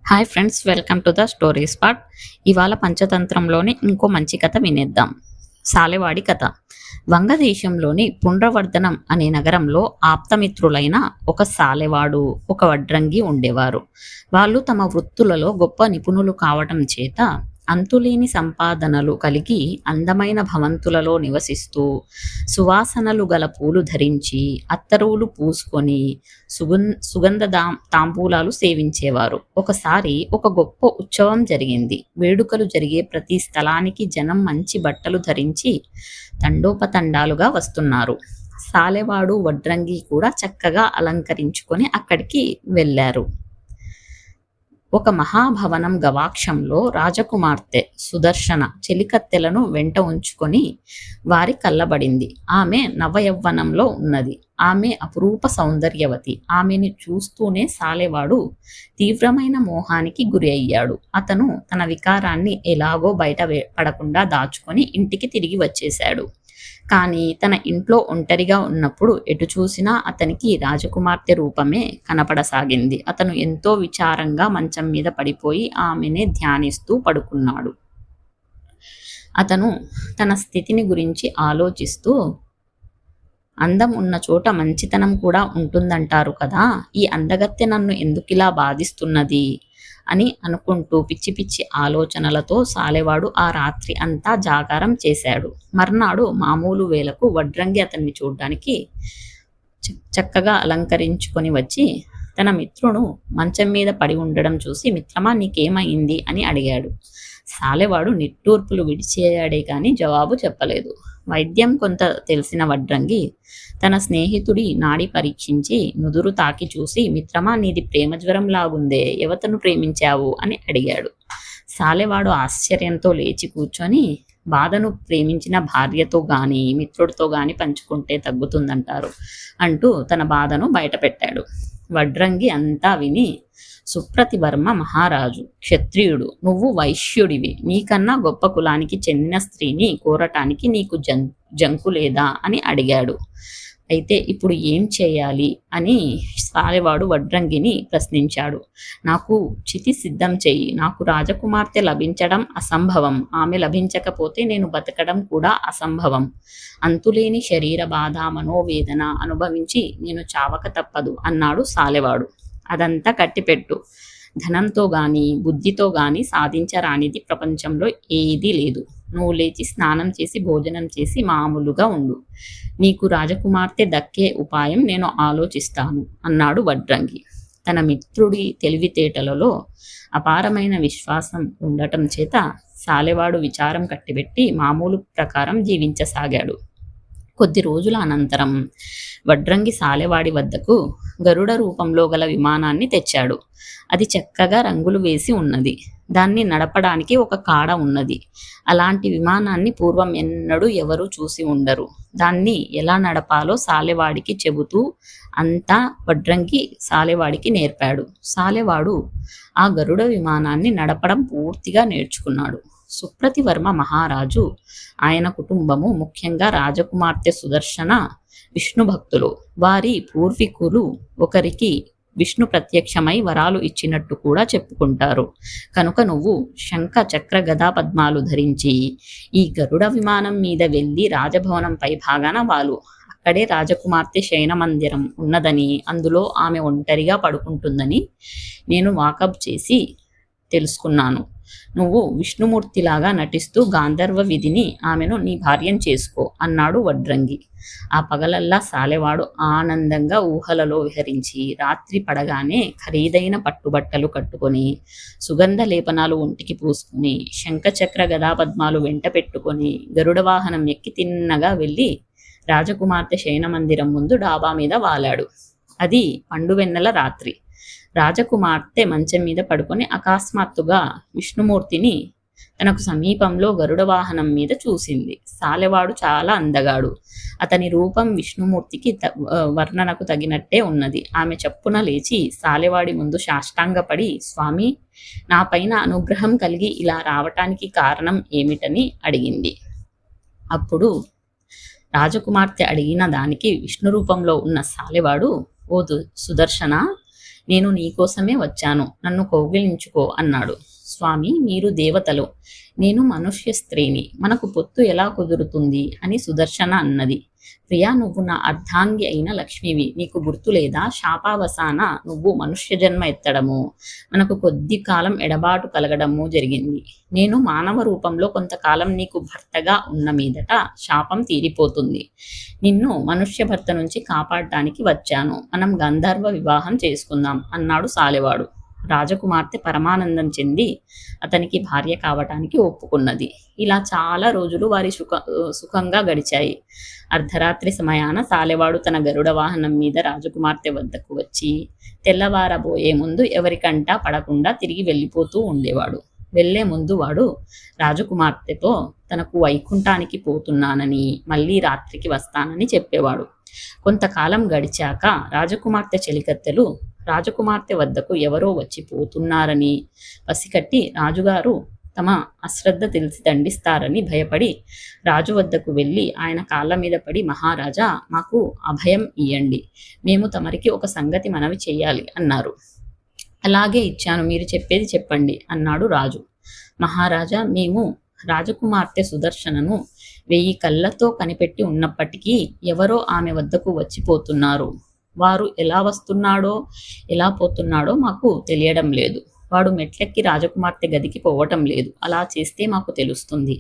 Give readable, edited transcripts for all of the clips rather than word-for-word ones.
Hi friends, welcome to the story spot. ఇవాళ పంచతంత్రంలోని ఇంకో మంచి కథ వినేద్దాం. సాలెవాడి కథ. వంగదేశంలోని పుండ్రవర్ధనం అనే నగరంలో ఆప్తమిత్రులైన ఒక సాలెవాడు, ఒక వడ్రంగి ఉండేవారు. వాళ్ళు తమ వృత్తులలో గొప్ప నిపుణులు కావటం చేత అంతులేని సంపాదనలు కలిగి అందమైన భవంతులలో నివసిస్తూ సువాసనలు గల పూలు ధరించి అత్తరువులు పూసుకొని సుగంధ తాంబూలాలు సేవించేవారు. ఒకసారి ఒక గొప్ప ఉత్సవం జరిగింది. వేడుకలు జరిగే ప్రతి స్థలానికి జనం మంచి బట్టలు ధరించి తండోపతండాలుగా వస్తున్నారు. సాలెవాడు, వడ్రంగి కూడా చక్కగా అలంకరించుకొని అక్కడికి వెళ్ళారు. ఒక మహాభవనం గవాక్షంలో రాజకుమార్తె సుదర్శన చెలికత్తెలను వెంట ఉంచుకొని వారి కళ్ళబడింది. ఆమె నవయవ్వనంలో ఉన్నది. ఆమె అపురూప సౌందర్యవతి. ఆమెను చూస్తూనే సాలెవాడు తీవ్రమైన మోహానికి గురి అయ్యాడు. అతను తన వికారాన్ని ఎలాగో బయట పడకుండా దాచుకొని ఇంటికి తిరిగి వచ్చేశాడు. కానీ తన ఇంట్లో ఒంటరిగా ఉన్నప్పుడు ఎటు చూసినా అతనికి రాజకుమార్తె రూపమే కనపడసాగింది. అతను ఎంతో విచారంగా మంచం మీద పడిపోయి ఆమెనే ధ్యానిస్తూ పడుకున్నాడు. అతను తన స్థితిని గురించి ఆలోచిస్తూ, అందం ఉన్న చోట మంచితనం కూడా ఉంటుందంటారు కదా, ఈ అందగత్తె నన్ను ఎందుకిలా బాధిస్తున్నది అని అనుకుంటూ పిచ్చి పిచ్చి ఆలోచనలతో సాలెవాడు ఆ రాత్రి అంతా జాగారం చేశాడు. మర్నాడు మామూలు వేళకు వడ్రంగి అతన్ని చూడ్డానికి చక్కగా అలంకరించుకొని వచ్చి తన మిత్రుడు మంచం మీద పడి ఉండడం చూసి, మిత్రమా, నీకేమైంది అని అడిగాడు. సాలెవాడు నిట్టూర్పులు విడిచేయాడే కానీ జవాబు చెప్పలేదు. వైద్యం కొంత తెలిసిన వడ్రంగి తన స్నేహితుడి నాడి పరీక్షించి నుదురు తాకి చూసి, మిత్రమా, నీది ప్రేమ జ్వరం లాగుందే, ఎవతను ప్రేమించావు అని అడిగాడు. సాలెవాడు ఆశ్చర్యంతో లేచి కూర్చొని, బాధను ప్రేమించిన భార్యతో గాని మిత్రుడితో గాని పంచుకుంటే తగ్గుతుందంటారు అంటూ తన బాధను బయటపెట్టాడు. వడ్రంగి అంతా విని, సుప్రతివర్మ మహారాజు, క్షత్రియుడు, నువ్వు వైశ్యుడివి, నీకన్నా గొప్ప కులానికి చెందిన స్త్రీని కోరటానికి నీకు జంకు లేదా అని అడిగాడు. అయితే ఇప్పుడు ఏం చేయాలి అని సాలెవాడు వడ్రంగిని ప్రశ్నించాడు. నాకు చితి సిద్ధం చెయ్యి. నాకు రాజకుమార్తె లభించడం అసంభవం. ఆమె లభించకపోతే నేను బతకడం కూడా అసంభవం. అంతులేని శరీర బాధ, మనోవేదన అనుభవించి నేను చావక తప్పదు అన్నాడు సాలెవాడు. అదంతా కట్టిపెట్టు. ధనంతో గాని బుద్ధితో గాని సాధించరానిది ప్రపంచంలో ఏదీ లేదు. నువ్వు లేచి స్నానం చేసి భోజనం చేసి మామూలుగా ఉండు. నీకు రాజకుమార్తె దక్కే ఉపాయం నేను ఆలోచిస్తాను అన్నాడు వడ్రంగి. తన మిత్రుడి తెలివితేటలలో అపారమైన విశ్వాసం ఉండటం చేత సాలెవాడు విచారం కట్టిబెట్టి మామూలు ప్రకారం జీవించసాగాడు. కొద్ది రోజుల అనంతరం వడ్రంగి సాలెవాడి వద్దకు గరుడ రూపంలో గల విమానాన్ని తెచ్చాడు. అది చక్కగా రంగులు వేసి ఉన్నది. దాన్ని నడపడానికి ఒక కాడ ఉన్నది. అలాంటి విమానాన్ని పూర్వం ఎన్నడూ ఎవరూ చూసి ఉండరు. దాన్ని ఎలా నడపాలో సాలెవాడికి చెబుతూ అంతా వడ్రంగి సాలెవాడికి నేర్పాడు. సాలెవాడు ఆ గరుడ విమానాన్ని నడపడం పూర్తిగా నేర్చుకున్నాడు. సుప్రతివర్మ మహారాజు, ఆయన కుటుంబము, ముఖ్యంగా రాజకుమార్తె సుదర్శన విష్ణు భక్తులు. వారి పూర్వీకులు ఒకరికి విష్ణు ప్రత్యక్షమై వరాలు ఇచ్చినట్టు కూడా చెప్పుకుంటారు. కనుక నువ్వు శంఖ చక్ర గదా పద్మాలు ధరించి ఈ గరుడ విమానం మీద వెళ్ళి రాజభవనం పై భాగాన వాలు. అక్కడే రాజకుమార్తె శయన మందిరం ఉన్నదని, అందులో ఆమె ఒంటరిగా పడుకుంటుందని నేను వాకప్ చేసి తెలుసుకున్నాను. నువ్వు విష్ణుమూర్తిలాగా నటిస్తూ గాంధర్వ విధిని ఆమెను నీ భార్యం చేసుకో అన్నాడు వడ్రంగి. ఆ పగలల్లా సాలెవాడు ఆనందంగా ఊహలలో విహరించి రాత్రి పడగానే ఖరీదైన పట్టుబట్టలు కట్టుకొని సుగంధ లేపనాలు ఒంటికి పూసుకొని శంఖచక్ర గదాపద్మాలు వెంట పెట్టుకొని గరుడ వాహనం ఎక్కి తిన్నగా వెళ్ళి రాజకుమార్తె శయన మందిరం ముందు డాబా మీద వాలాడు. అది పండువెన్నెల రాత్రి. రాజకుమార్తె మంచం మీద పడుకొని అకస్మాత్తుగా విష్ణుమూర్తిని తనకు సమీపంలో గరుడ వాహనం మీద చూసింది. సాలెవాడు చాలా అందగాడు. అతని రూపం విష్ణుమూర్తికి వర్ణనకు తగినట్టే ఉన్నది. ఆమె చప్పున లేచి సాలెవాడి ముందు సాష్టాంగపడి, స్వామి, నా పైన అనుగ్రహం కలిగి ఇలా రావటానికి కారణం ఏమిటని అడిగింది. అప్పుడు రాజకుమార్తె అడిగిన దానికి విష్ణు రూపంలో ఉన్న సాలెవాడు, ఓ సుదర్శన, నేను నీకోసమే వచ్చాను, నన్ను కౌగిలించుకో అన్నాడు. స్వామి, మీరు దేవతలు, నేను మనుష్య స్త్రీని, మనకు పొత్తు ఎలా కుదురుతుంది అని సుదర్శన అన్నది. ప్రియా, నువ్వు నా అర్ధాంగి అయిన లక్ష్మివి, నీకు గుర్తు లేదా? శాపావసాన నువ్వు మనుష్య జన్మ ఎత్తడము, మనకు కొద్ది కాలం ఎడబాటు కలగడము జరిగింది. నేను మానవ రూపంలో కొంతకాలం నీకు భర్తగా ఉన్న మీదట శాపం తీరిపోతుంది. నిన్ను మనుష్య భర్త నుంచి కాపాడటానికి వచ్చాను, మనం గంధర్వ వివాహం చేసుకుందాం అన్నాడు సాలెవాడు. రాజకుమార్తె పరమానందం చెంది అతనికి భార్య కావటానికి ఒప్పుకున్నది. ఇలా చాలా రోజులు వారి సుఖంగా గడిచాయి. అర్ధరాత్రి సమయాన సాలెవాడు తన గరుడ వాహనం మీద రాజకుమార్తె వద్దకు వచ్చి తెల్లవారబోయే ముందు ఎవరికంటా పడకుండా తిరిగి వెళ్ళిపోతూ ఉండేవాడు. వెళ్లే ముందు వాడు రాజకుమార్తెతో తనకు వైకుంఠానికి పోతున్నానని, మళ్ళీ రాత్రికి వస్తానని చెప్పేవాడు. కొంతకాలం గడిచాక రాజకుమార్తె చెలికత్తెలు రాజకుమార్తె వద్దకు ఎవరో వచ్చి పోతున్నారని పసికట్టి రాజుగారు తమ అశ్రద్ధ తెలిసి దండిస్తారని భయపడి రాజు వద్దకు వెళ్ళి ఆయన కాళ్ళ మీద పడి, మహారాజా, మాకు అభయం ఇయ్యండి, మేము తమరికి ఒక సంగతి మనవి చేయాలి అన్నారు. అలాగే ఇచ్చాను, మీరు చెప్పేది చెప్పండి అన్నాడు రాజు. మహారాజా, మేము రాజకుమార్తె సుదర్శనను 1000 కళ్ళతో కనిపెట్టి ఉన్నప్పటికీ ఎవరో ఆమె వద్దకు వచ్చిపోతున్నారు. వారు ఎలా వస్తున్నాడో ఎలా పోతున్నాడో మాకు తెలియడం లేదు. వాడు మెట్లెక్కి రాజకుమార్తె గదికి పోవటం లేదు. అలా చేస్తే మాకు తెలుస్తుంది.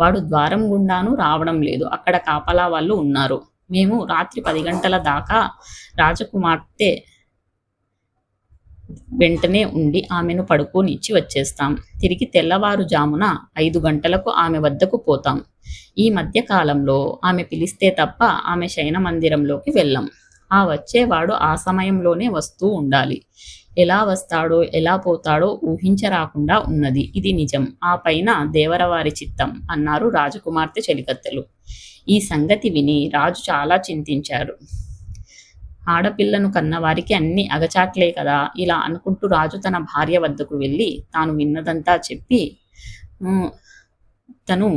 వాడు ద్వారం గుండాను రావడం లేదు. అక్కడ కాపలా వాళ్ళు ఉన్నారు. మేము రాత్రి 10 గంటల దాకా రాజకుమార్తె వెంటనే ఉండి ఆమెను పడుకోనిచ్చి వచ్చేస్తాం. తిరిగి తెల్లవారుజామున 5 గంటలకు ఆమె వద్దకు పోతాం. ఈ మధ్య కాలంలో ఆమె పిలిస్తే తప్ప ఆమె శయన మందిరంలోకి వెళ్ళం. ఆ వచ్చేవాడు ఆ సమయంలోనే వస్తూ ఉండాలి. ఎలా వస్తాడో ఎలా పోతాడో ఊహించరాకుండా ఉన్నది. ఇది నిజం. ఆ పైన దేవరవారి చిత్తం అన్నారు రాజకుమార్తె చెలికత్తెలు. ఈ సంగతి విని రాజు చాలా చింతించారు. ఆడపిల్లను కన్నవారికి అన్ని అగచాట్లే కదా. ఇలా అనుకుంటూ రాజు తన భార్య వద్దకు వెళ్ళి తాను విన్నదంతా చెప్పి తను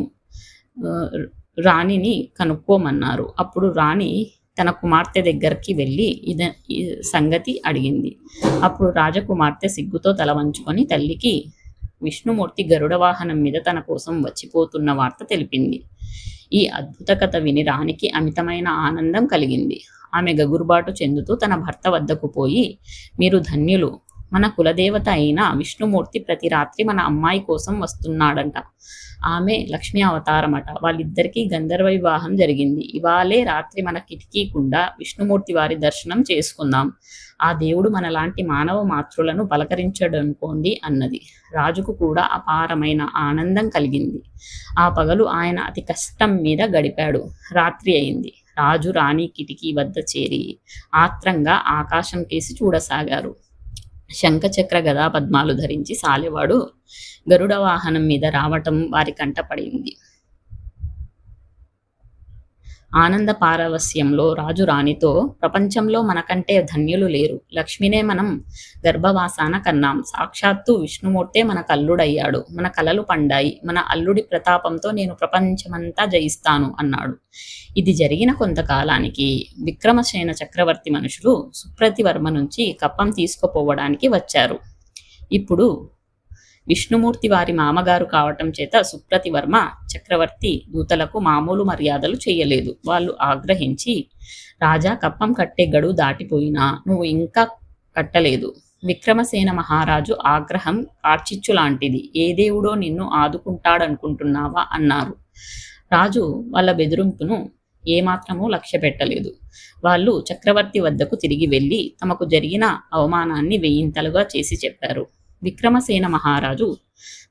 రాణిని కనుక్కోమన్నారు. అప్పుడు రాణి తన కుమార్తె దగ్గరికి వెళ్ళి ఈ సంగతి అడిగింది. అప్పుడు రాజకుమార్తె సిగ్గుతో తల వంచుకొని తల్లికి విష్ణుమూర్తి గరుడ వాహనం మీద తన కోసం వచ్చిపోతున్న వార్త తెలిపింది. ఈ అద్భుత కథ విని రాణికి అమితమైన ఆనందం కలిగింది. ఆమె గగురుబాటు చెందుతూ తన భర్త వద్దకు పోయి, మీరు ధన్యులు, మన కులదేవత అయిన విష్ణుమూర్తి ప్రతి రాత్రి మన అమ్మాయి కోసం వస్తున్నాడంట. ఆమె లక్ష్మీ అవతారమట. వాళ్ళిద్దరికీ గంధర్వ వివాహం జరిగింది. ఇవాళే రాత్రి మన కిటికీకుండా విష్ణుమూర్తి వారి దర్శనం చేసుకుందాం. ఆ దేవుడు మనలాంటి మానవ మాతృలను పలకరించడనుకోండి అన్నది. రాజుకు కూడా అపారమైన ఆనందం కలిగింది. ఆ పగలు ఆయన అతి కష్టం మీద గడిపాడు. రాత్రి అయింది. రాజు రాణి కిటికీ వద్ద చేరి ఆత్రంగా ఆకాశం కేసి చూడసాగారు. శంఖచక్ర గదా పద్మాలు ధరించి సాలెవాడు గరుడ వాహనం మీద రావటం వారి కంటపడింది. ఆనంద పారవస్యంలో రాజు రాణితో, ప్రపంచంలో మనకంటే ధన్యులు లేరు. లక్ష్మినే మనం గర్భవాసాన కన్నాం. సాక్షాత్తు విష్ణుమూర్తే మన కల్లుడయ్యాడు. మన కలలు పండాయి. మన అల్లుడి ప్రతాపంతో నేను ప్రపంచమంతా జయిస్తాను అన్నాడు. ఇది జరిగిన కొంతకాలానికి విక్రమసేన చక్రవర్తి మనుషులు సుప్రతివర్మ నుంచి కప్పం తీసుకుపోవడానికి వచ్చారు. ఇప్పుడు విష్ణుమూర్తి వారి మామగారు కావటం చేత సుప్రతివర్మ చక్రవర్తి దూతలకు మామూలు మర్యాదలు చేయలేదు. వాళ్ళు ఆగ్రహించి, రాజా, కప్పం కట్టే గడువు దాటిపోయినా నువ్వు ఇంకా కట్టలేదు. విక్రమసేన మహారాజు ఆగ్రహం కార్చిచ్చు లాంటిది. ఏ దేవుడో నిన్ను ఆదుకుంటాడనుకుంటున్నావా అన్నారు. రాజు వాళ్ళ బెదిరింపును ఏమాత్రమూ లక్ష్య పెట్టలేదు. వాళ్ళు చక్రవర్తి వద్దకు తిరిగి వెళ్ళి తమకు జరిగిన అవమానాన్ని 1000 చేసి చెప్పారు. విక్రమసేన మహారాజు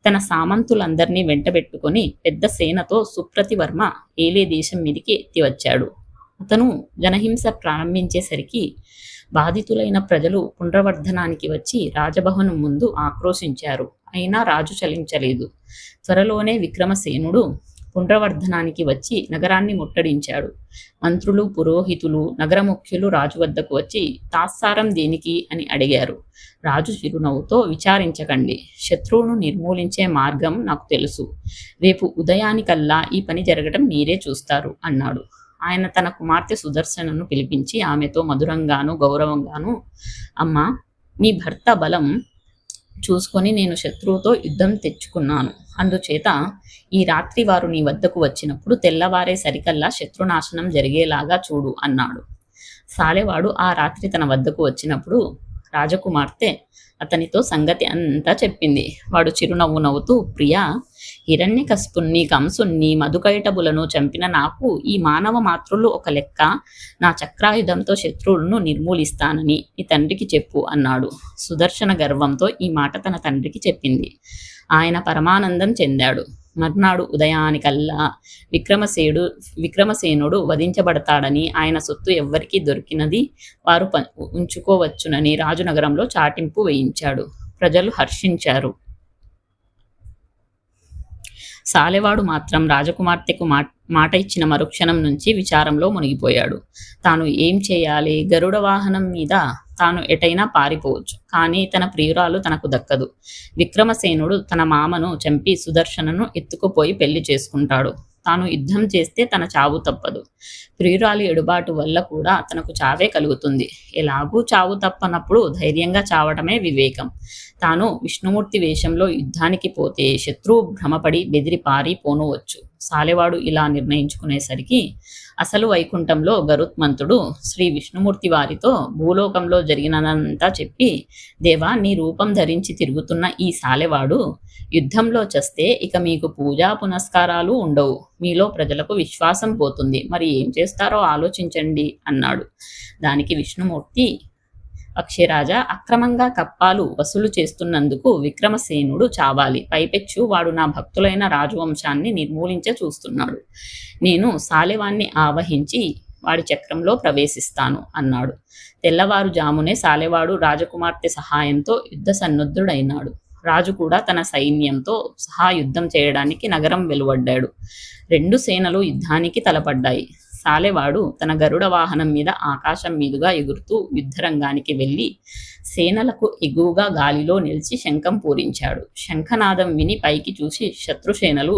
తన సామంతులందరినీ వెంటబెట్టుకొని పెద్ద సేనతో సుప్రతివర్మ ఏలే దేశం మీదికి ఎత్తి వచ్చాడు. అతను జనహింస ప్రారంభించేసరికి బాధితులైన ప్రజలు పునర్వర్ధనానికి వచ్చి రాజభవనం ముందు ఆక్రోశించారు. అయినా రాజు చలించలేదు. త్వరలోనే విక్రమసేనుడు పునర్వర్ధనానికి వచ్చి నగరాన్ని ముట్టడించాడు. మంత్రులు, పురోహితులు, నగర ముఖ్యులు రాజు వద్దకు వచ్చి తాత్సారం దేనికి అని అడిగారు. రాజు చిరునవ్వుతో, విచారించకండి, శత్రువును నిర్మూలించే మార్గం నాకు తెలుసు. రేపు ఉదయానికల్లా ఈ పని జరగటం మీరే చూస్తారు అన్నాడు. ఆయన తన కుమార్తె సుదర్శనను పిలిపించి ఆమెతో మధురంగాను గౌరవంగాను, అమ్మా, నీ భర్త బలం చూసుకొని నేను శత్రువుతో యుద్ధం తెచ్చుకున్నాను. అందుచేత ఈ రాత్రి వారు నీ వద్దకు వచ్చినప్పుడు తెల్లవారే సరికల్లా శత్రునాశనం జరిగేలాగా చూడు అన్నాడు. సాలెవాడు ఆ రాత్రి తన వద్దకు వచ్చినప్పుడు రాజకుమార్తె అతనితో సంగతి అంతా చెప్పింది. వాడు చిరునవ్వు నవ్వుతూ, ప్రియా, హిరణ్యకశిపుణ్ణి, కంసుణ్ణి, మధుకైటబులను చంపిన నాకు ఈ మానవ మాతృలు ఒక లెక్క. నా చక్రాయుధంతో శత్రువులను నిర్మూలిస్తానని నీ తండ్రికి చెప్పు అన్నాడు. సుదర్శన గర్వంతో ఈ మాట తన తండ్రికి చెప్పింది. ఆయన పరమానందం చెందాడు. మర్నాడు ఉదయానికల్లా విక్రమసేనుడు వధించబడతాడని, ఆయన సొత్తు ఎవ్వరికీ దొరికినది వారు ఉంచుకోవచ్చునని రాజునగరంలో చాటింపు వేయించాడు. ప్రజలు హర్షించారు. సాలెవాడు మాత్రం రాజకుమార్తెకు మాట ఇచ్చిన మరుక్షణం నుంచి విచారంలో మునిగిపోయాడు. తాను ఏం చేయాలి? గరుడ వాహనం మీద తాను ఎటైనా పారిపోవచ్చు, కానీ తన ప్రియురాలు తనకు దక్కదు. విక్రమసేనుడు తన మామను చంపి సుదర్శనను ఎత్తుకుపోయి పెళ్లి చేసుకుంటాడు. తాను యుద్ధం చేస్తే తన చావు తప్పదు. ప్రియురాలి ఎడుబాటు వల్ల కూడా తనకు చావే కలుగుతుంది. ఎలాగూ చావు తప్పనప్పుడు ధైర్యంగా చావటమే వివేకం. తాను విష్ణుమూర్తి వేషంలో యుద్ధానికి పోతే శత్రువు భ్రమపడి బెదిరి పారిపోనవచ్చు. సాలెవాడు ఇలా నిర్ణయించుకునేసరికి అసలు వైకుంఠంలో గరుత్మంతుడు శ్రీ విష్ణుమూర్తి వారితో భూలోకంలో జరిగినదంతా చెప్పి, దేవా, నీ రూపం ధరించి తిరుగుతున్న ఈ సాలెవాడు యుద్ధంలో చస్తే ఇక మీకు పూజా పునస్కారాలు ఉండవు. మీలో ప్రజలకు విశ్వాసం పోతుంది. మరి ఏం చేస్తారో ఆలోచించండి అన్నాడు. దానికి విష్ణుమూర్తి, అక్షరాజా, అక్రమంగా కప్పాలు వసూలు చేస్తున్నందుకు విక్రమసేనుడు చావాలి. పైపెచ్చు వాడు నా భక్తులైన రాజవంశాన్ని నిర్మూలించ చూస్తున్నాడు. నేను సాలెవాణ్ణి ఆవహించి వాడి చక్రంలో ప్రవేశిస్తాను అన్నాడు. తెల్లవారుజామునే సాలెవాడు రాజకుమార్తె సహాయంతో యుద్ధ సన్నద్ధుడైనాడు. రాజు కూడా తన సైన్యంతో సహా యుద్ధం చేయడానికి నగరం వెలువడ్డాడు. రెండు సేనలు యుద్ధానికి తలపడ్డాయి. సాలెవాడు తన గరుడ వాహనం మీద ఆకాశం మీదుగా ఎగురుతూ యుద్ధరంగానికి వెళ్ళి సేనలకు ఎగువగా గాలిలో నిలిచి శంఖం పూరించాడు. శంఖనాదం విని పైకి చూసి శత్రుసేనలు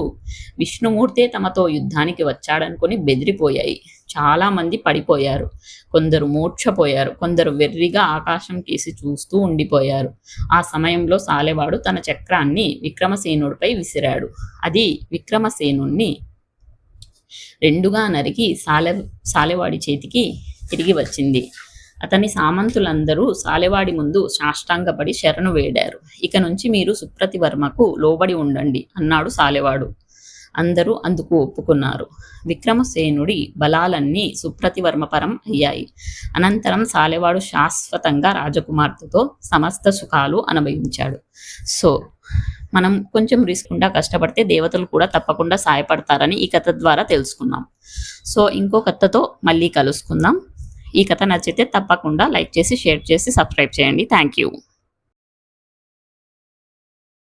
విష్ణుమూర్తే తమతో యుద్ధానికి వచ్చాడనుకుని బెదిరిపోయాయి. చాలా మంది పడిపోయారు. కొందరు మూర్ఛపోయారు. కొందరు వెర్రిగా ఆకాశం కేసి చూస్తూ ఉండిపోయారు. ఆ సమయంలో సాలెవాడు తన చక్రాన్ని విక్రమసేనుడిపై విసిరాడు. అది విక్రమసేనుణ్ణి రెండుగా నరికి సాలెవాడి చేతికి తిరిగి వచ్చింది. అతని సామంతులందరూ సాలెవాడి ముందు సాష్టాంగపడి శరణు వేడారు. ఇక నుంచి మీరు సుప్రతివర్మకు లోబడి ఉండండి అన్నాడు సాలెవాడు. అందరూ అందుకు ఒప్పుకున్నారు. విక్రమసేనుడి బలాలన్నీ సుప్రతివర్మపరం అయ్యాయి. అనంతరం సాలెవాడు శాశ్వతంగా రాజకుమార్తెతో సమస్త సుఖాలు అనుభవించాడు. సో మనం కొంచెం రిస్క్గా కష్టపడితే దేవతలు కూడా తప్పకుండా సాయపడతారని ఈ కథ ద్వారా తెలుసుకున్నాం. సో ఇంకో కథతో మళ్ళీ కలుసుకుందాం. ఈ కథ నచ్చితే తప్పకుండా లైక్ చేసి, షేర్ చేసి, సబ్స్క్రైబ్ చేయండి. Thank you.